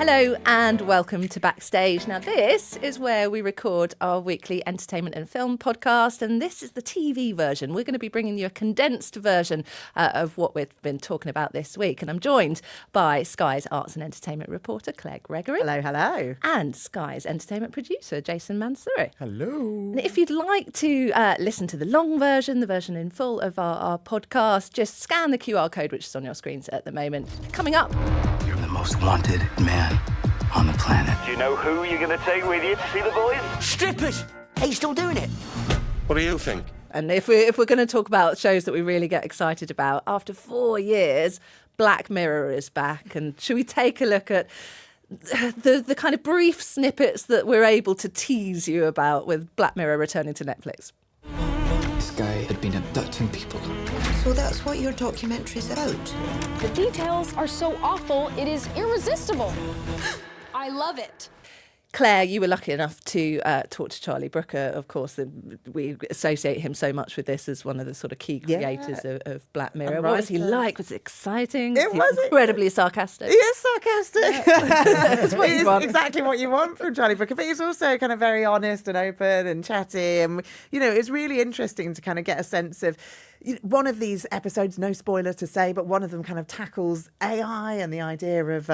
Hello and welcome to Backstage. Now this is where we record our weekly entertainment and film podcast, and this is the TV version. We're going to be bringing you a condensed version of what we've been talking about this week, and I'm joined by Sky's arts and entertainment reporter Claire Gregory. Hello, hello. And Sky's entertainment producer Jason Mansouri. Hello. And if you'd like to listen to the long version, the version in full of our podcast, just scan the QR code which is on your screens at the moment. Coming up. You're the most wanted man on the planet. Do you know who you're going to take with you to see the boys? Strippers! Are you still doing it? What do you think? And if we're going to talk about shows that we really get excited about, after 4 years, Black Mirror is back. And should we take a look at the kind of brief snippets that we're able to tease you about with Black Mirror returning to Netflix? This guy had been abducting people. So that's what your documentary's about? The details are so awful, it is irresistible. I love it. Claire, you were lucky enough to talk to Charlie Brooker. Of course, we associate him so much with this as one of the sort of key creators of Black Mirror. What was he like? Was it exciting? It was incredibly sarcastic. He is sarcastic. That's what you want. Exactly what you want from Charlie Brooker. But he's also kind of very honest and open and chatty. And, you know, it's really interesting to kind of get a sense of one of these episodes, no spoiler to say, but one of them kind of tackles AI and the idea of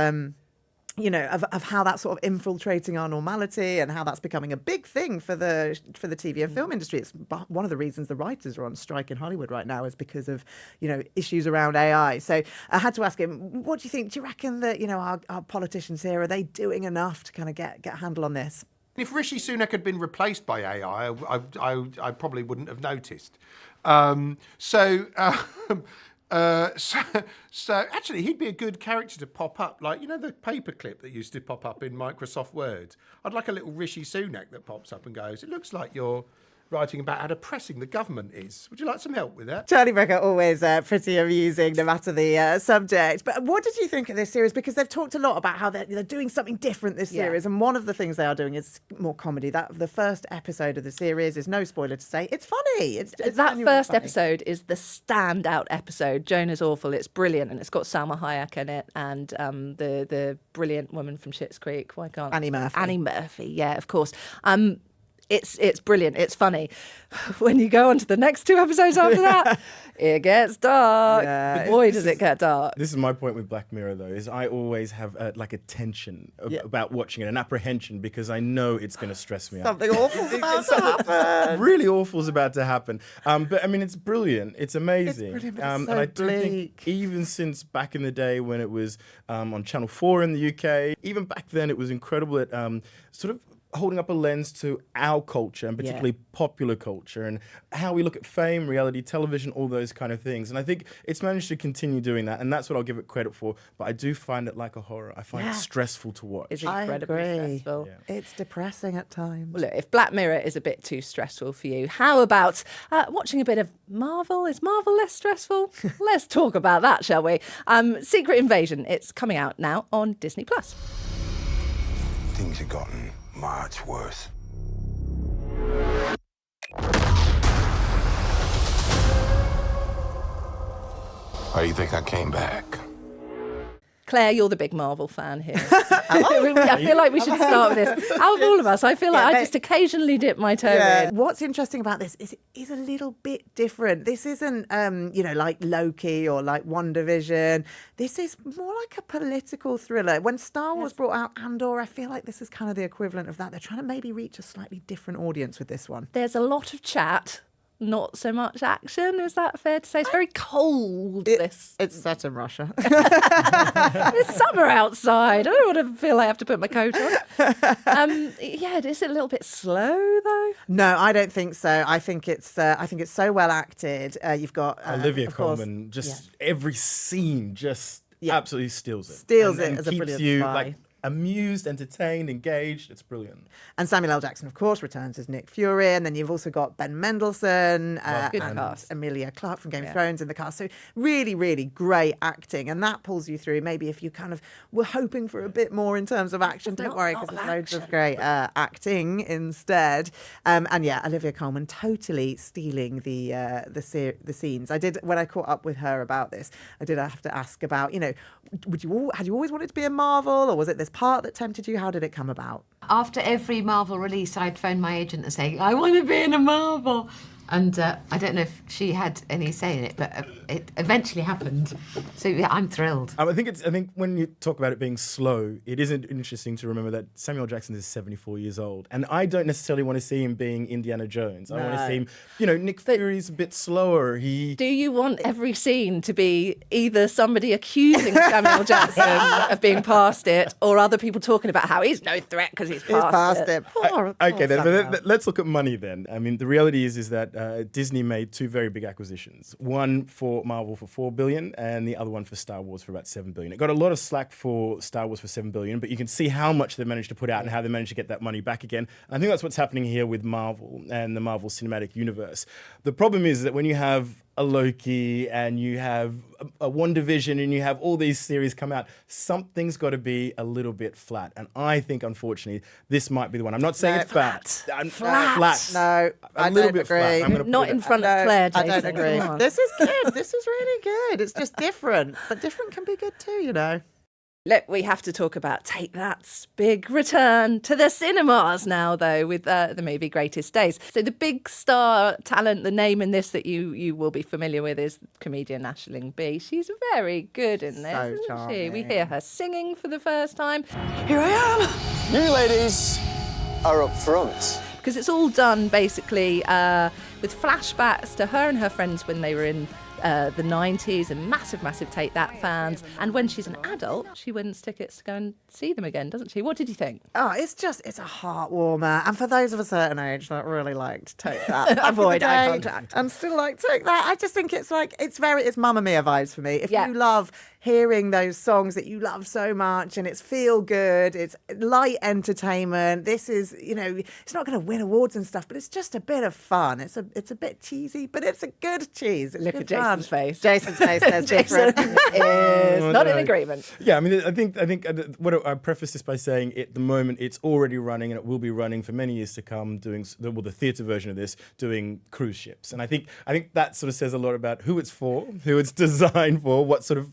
of how that's sort of infiltrating our normality and how that's becoming a big thing for the TV and film industry. It's one of the reasons the writers are on strike in Hollywood right now is because of, issues around AI. So I had to ask him, what do you think? Do you reckon that, our politicians here, are they doing enough to kind of get a handle on this? If Rishi Sunak had been replaced by AI, I probably wouldn't have noticed. So actually, he'd be a good character to pop up, like, the paperclip that used to pop up in Microsoft Word. I'd like a little Rishi Sunak that pops up and goes, it looks like you're writing about how depressing the government is. Would you like some help with that? Charlie Brooker, always pretty amusing, no matter the subject. But what did you think of this series? Because they've talked a lot about how they're doing something different this series. And one of the things they are doing is more comedy. The first episode of the series is, no spoiler to say, it's funny. It's that first funny. episode is the standout episode. Jonah's awful. It's brilliant. And it's got Salma Hayek in it and the brilliant woman from Schitt's Creek. Why can't Annie Murphy. Annie Murphy, yeah, of course. It's brilliant. It's funny. When you go on to the next two episodes after that, it gets dark. Yeah, Boy, does it get dark. This is my point with Black Mirror, though, is I always have a tension about watching it, an apprehension, because I know it's going to stress me out. Something awful's about to happen. Really awful's about to happen. But I mean, it's brilliant. It's amazing. It's brilliant, but it's so and I do think bleak. even since back in the day when it was on Channel 4 in the UK, even back then it was incredible at sort of holding up a lens to our culture and particularly popular culture and how we look at fame, reality television, all those kind of things. And I think it's managed to continue doing that, and that's what I'll give it credit for. But I do find it like a horror. I find it stressful to watch. It's incredibly stressful. Yeah. It's depressing at times. Well, look, if Black Mirror is a bit too stressful for you, how about watching a bit of Marvel? Is Marvel less stressful? Let's talk about that, shall we? Secret Invasion. It's coming out now on Disney+. Things have gotten much worse. Why do you think I came back? Claire, you're the big Marvel fan here. I feel like we should start with this. Out of all of us, I feel like I just occasionally dip my toe in. What's interesting about this is it is a little bit different. This isn't, like Loki or like WandaVision. This is more like a political thriller. When Star Wars brought out Andor, I feel like this is kind of the equivalent of that. They're trying to maybe reach a slightly different audience with this one. There's a lot of chat, not so much action. Is that fair to say? It's very cold, this. It's set in Russia. It's summer outside. I don't want to feel I have to put my coat on. Is it a little bit slow, though? No, I don't think so. I think it's so well acted. You've got Olivia of course, Colman, every scene absolutely steals it. Steals it and as a keeps brilliant you spy. amused, entertained, engaged. It's brilliant. And Samuel L. Jackson, of course, returns as Nick Fury. And then you've also got Ben Mendelsohn Good and cast. Emilia Clarke from Game of Thrones in the cast. So really, really great acting. And that pulls you through. Maybe if you kind of were hoping for a bit more in terms of action, don't worry, because there's loads of great acting instead. Olivia Colman totally stealing the scenes. When I caught up with her about this, I did have to ask about, had you always wanted to be a Marvel, or was it this this part that tempted you? How did it come about? After every Marvel release, I'd phone my agent and say, I want to be in a Marvel. And I don't know if she had any say in it, but it eventually happened. So yeah, I'm thrilled. I think when you talk about it being slow, it is interesting to remember that Samuel Jackson is 74 years old, and I don't necessarily want to see him being Indiana Jones. I want to see him, Nick Fury's a bit slower. Do you want every scene to be either somebody accusing Samuel Jackson of being past it, or other people talking about how he's no threat because he's past it? Okay, then let's look at money then. I mean, the reality is that Disney made two very big acquisitions. One for Marvel for $4 billion and the other one for Star Wars for about $7 billion. It got a lot of slack for Star Wars for $7 billion, but you can see how much they managed to put out and how they managed to get that money back again. And I think that's what's happening here with Marvel and the Marvel Cinematic Universe. The problem is that when you have a Loki and you have a WandaVision and you have all these series come out, something's got to be a little bit flat. And I think, unfortunately, this might be the one. I'm not saying it's flat. Flat. No, a little bit flat. I'm gonna Not in front of Claire, Jason. I don't agree. This is good. This is really good. It's just different. But different can be good too, Look, we have to talk about Take That's big return to the cinemas now, though, with the movie Greatest Days. So the big star talent, the name in this that you will be familiar with is comedian Aisling Bea. She's very good in this, isn't charming. she? We hear her singing for the first time. Here I am. You ladies are up front. Because it's all done, basically, with flashbacks to her and her friends when they were in the 90s and massive Take That fans. And when she's an adult, she wins tickets to go and see them again, doesn't she? What did you think? Oh, it's a heart warmer. And for those of a certain age that really like to Take That, avoid eye contact. And still like Take That, I just think it's like, it's Mamma Mia vibes for me. If you love hearing those songs that you love so much and it's feel good, it's light entertainment. This is, it's not going to win awards and stuff, but it's just a bit of fun. It's a bit cheesy, but it's a good cheese. It's Look good at Jason's face. Jason's face says different. Is not in agreement. Yeah, I mean, I think what I preface this by saying, at the moment, it's already running and it will be running for many years to come. Doing the theatre version of this, doing cruise ships, and I think that sort of says a lot about who it's for, who it's designed for, what sort of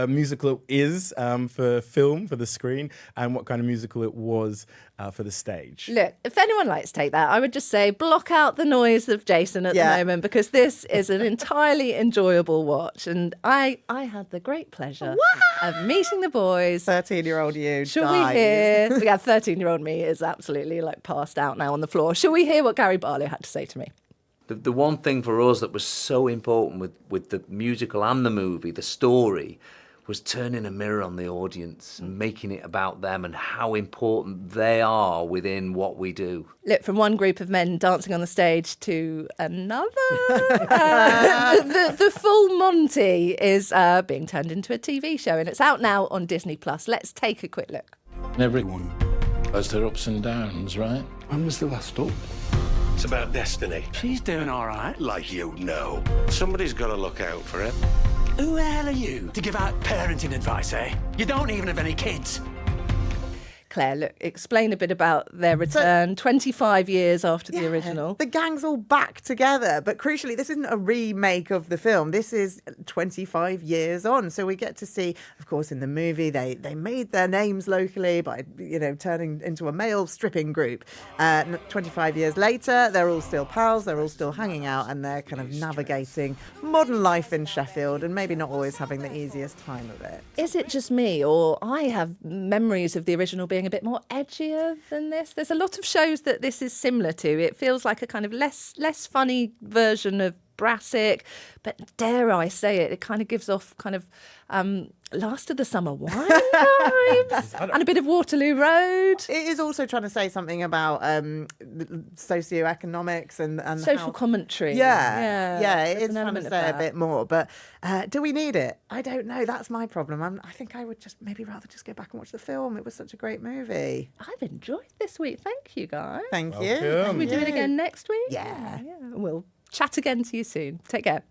musical it is for film, for the screen, and what kind of musical it was for the stage. Look, if anyone likes Take That, I would just say block out the noise of Jason at the moment, because this is an entirely enjoyable watch. And I had the great pleasure of meeting the boys. 13-year-old you. Shall we hear? Yeah, 13-year-old me is absolutely passed out now on the floor. Shall we hear what Gary Barlow had to say to me? The one thing for us that was so important with the musical and the movie, the story, was turning a mirror on the audience and making it about them and how important they are within what we do. Look, from one group of men dancing on the stage to another. The full Monty is being turned into a TV show, and it's out now on Disney+. Let's take a quick look. Everyone has their ups and downs, right? When was the last up? It's about destiny. She's doing all right. Like you know. Somebody's got to look out for it. Who the hell are you to give out parenting advice, eh? You don't even have any kids. Claire, look, explain a bit about their return 25 years after the original. The gang's all back together, but crucially, this isn't a remake of the film. This is 25 years on. So we get to see, of course, in the movie, they made their names locally by, turning into a male stripping group. 25 years later, they're all still pals, they're all still hanging out, and they're kind of navigating modern life in Sheffield and maybe not always having the easiest time of it. Is it just me, or I have memories of the original being a bit more edgier than this? There's a lot of shows that this is similar to. It feels like a kind of less funny version of Brassic, but dare I say it, it kind of gives off kind of Last of the Summer Wine vibes and a bit of Waterloo Road. It is also trying to say something about socioeconomics and social commentary. Yeah, it is trying to say a bit more. But do we need it? I don't know. That's my problem. I think I would just maybe rather just go back and watch the film. It was such a great movie. I've enjoyed this week. Thank you, guys. Thank you. Can we do it again next week? Yeah. We'll chat again to you soon. Take care.